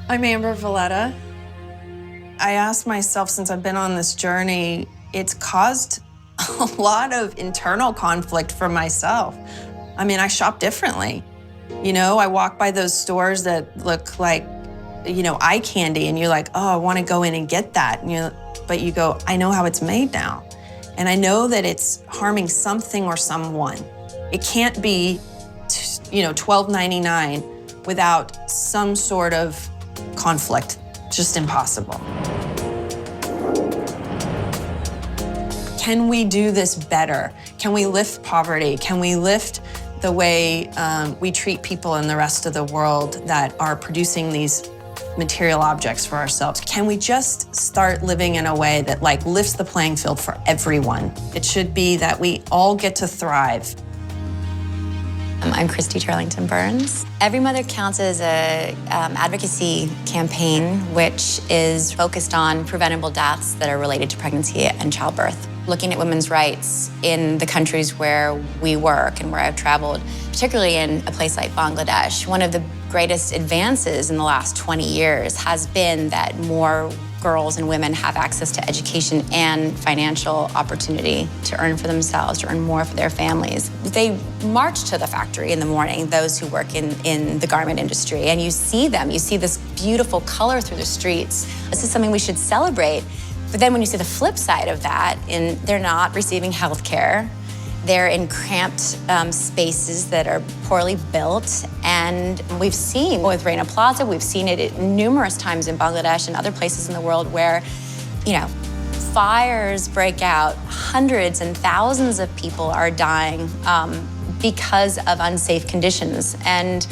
I'm Amber Valletta. I asked myself, since I've been on this journey, it's caused a lot of internal conflict for myself. I mean, I shop differently. You know, I walk by those stores that look like, you know, eye candy, and you're like, oh, I want to go in and get that. And but you go, I know how it's made now. And I know that it's harming something or someone. It can't be, you know, $12.99 without some sort of conflict. Just impossible. Can we do this better? Can we lift poverty? Can we lift the way we treat people in the rest of the world that are producing these material objects for ourselves? Can we just start living in a way that lifts the playing field for everyone? It should be that we all get to thrive. I'm Christy Turlington Burns. Every Mother Counts is a advocacy campaign which is focused on preventable deaths that are related to pregnancy and childbirth. Looking at women's rights in the countries where we work and where I've traveled, particularly in a place like Bangladesh, one of the greatest advances in the last 20 years has been that more girls and women have access to education and financial opportunity to earn for themselves, to earn more for their families. They march to the factory in the morning, those who work in the garment industry, and you see them. You see this beautiful color through the streets. This is something we should celebrate. But then when you see the flip side of that, they're not receiving health care. They're in cramped spaces that are poorly built. And we've seen with Rana Plaza, we've seen it numerous times in Bangladesh and other places in the world where, you know, fires break out. Hundreds and thousands of people are dying because of unsafe conditions. And,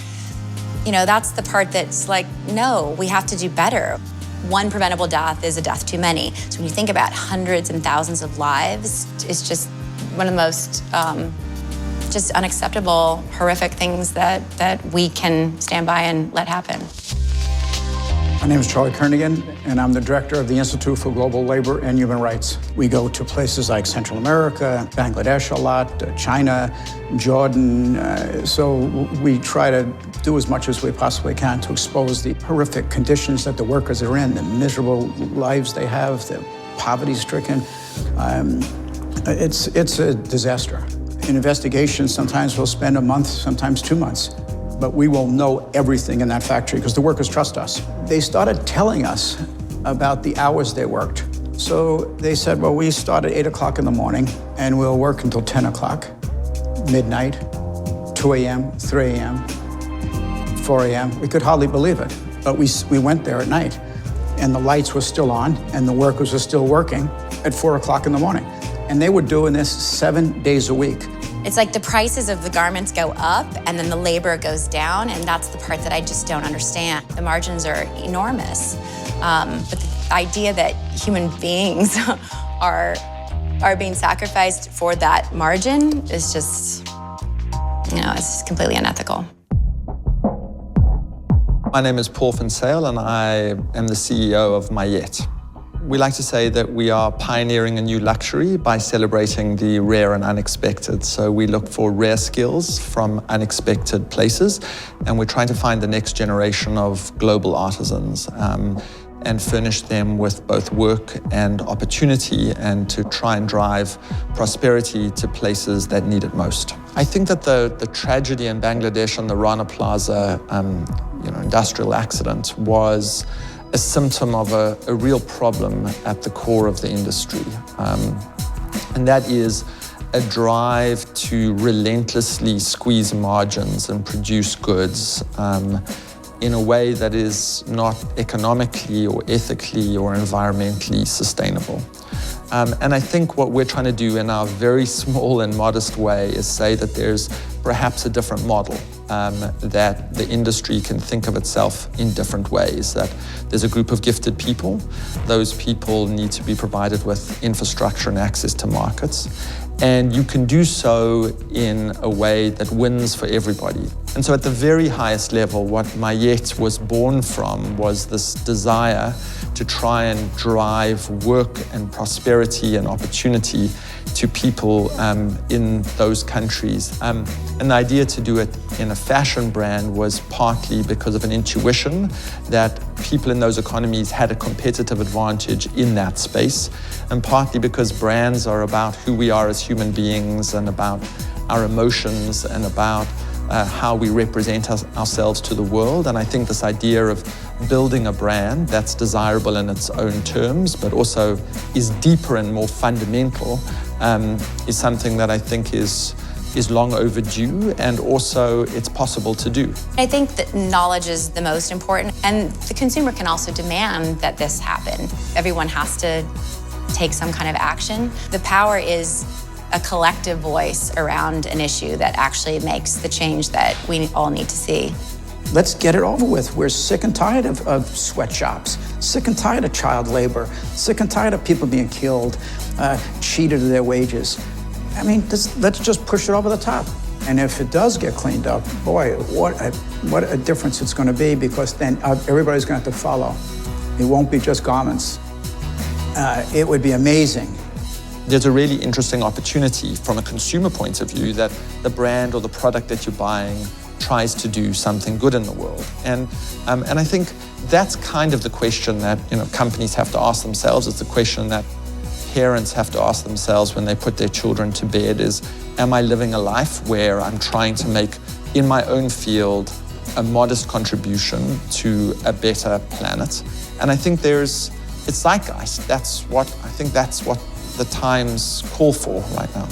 you know, that's the part that's like, no, we have to do better. One preventable death is a death too many. So when you think about hundreds and thousands of lives, it's just one of the most just unacceptable, horrific things that we can stand by and let happen. My name is Charlie Kernighan, and I'm the director of the Institute for Global Labor and Human Rights. We go to places like Central America, Bangladesh a lot, China, Jordan. So we try to do as much as we possibly can to expose the horrific conditions that the workers are in, the miserable lives they have, the poverty-stricken. It's a disaster. In investigations, sometimes we'll spend a month, sometimes 2 months, but we will know everything in that factory because the workers trust us. They started telling us about the hours they worked. So they said, well, we start at 8 o'clock in the morning and we'll work until 10 o'clock, midnight, 2 a.m., 3 a.m., 4 a.m. We could hardly believe it, but we went there at night and the lights were still on and the workers were still working at 4 o'clock in the morning. And they were doing this 7 days a week. It's like the prices of the garments go up and then the labor goes down, and that's the part that I just don't understand. The margins are enormous, but the idea that human beings are being sacrificed for that margin is just, you know, it's just completely unethical. My name is Paul van Sale and I am the CEO of Valletta. We like to say that we are pioneering a new luxury by celebrating the rare and unexpected. So we look for rare skills from unexpected places, and we're trying to find the next generation of global artisans and furnish them with both work and opportunity, and to try and drive prosperity to places that need it most. I think that the tragedy in Bangladesh and the Rana Plaza industrial accident was a symptom of a real problem at the core of the industry. And that is a drive to relentlessly squeeze margins and produce goods in a way that is not economically or ethically or environmentally sustainable. And I think what we're trying to do in our very small and modest way is say that there's perhaps a different model, that the industry can think of itself in different ways, that there's a group of gifted people. Those people need to be provided with infrastructure and access to markets. And you can do so in a way that wins for everybody. And so at the very highest level, what Valletta was born from was this desire to try and drive work and prosperity and opportunity to people in those countries. And the idea to do it in a fashion brand was partly because of an intuition that people in those economies had a competitive advantage in that space, and partly because brands are about who we are as human beings and about our emotions and about how we represent ourselves to the world. And I think this idea of building a brand that's desirable in its own terms, but also is deeper and more fundamental, is something that I think is long overdue, and also it's possible to do. I think that knowledge is the most important, and the consumer can also demand that this happen. Everyone has to take some kind of action. The power is a collective voice around an issue that actually makes the change that we all need to see. Let's get it over with. We're sick and tired of sweatshops, sick and tired of child labor, sick and tired of people being killed, cheated of their wages. I mean, let's just push it over the top. And if it does get cleaned up, boy, what a difference it's going to be, because then everybody's going to have to follow. It won't be just garments. It would be amazing. There's a really interesting opportunity from a consumer point of view that the brand or the product that you're buying tries to do something good in the world. And I think that's kind of the question that companies have to ask themselves. It's the question that parents have to ask themselves when they put their children to bed is, am I living a life where I'm trying to make, in my own field, a modest contribution to a better planet? And I think it's zeitgeist. That's what the times call for right now.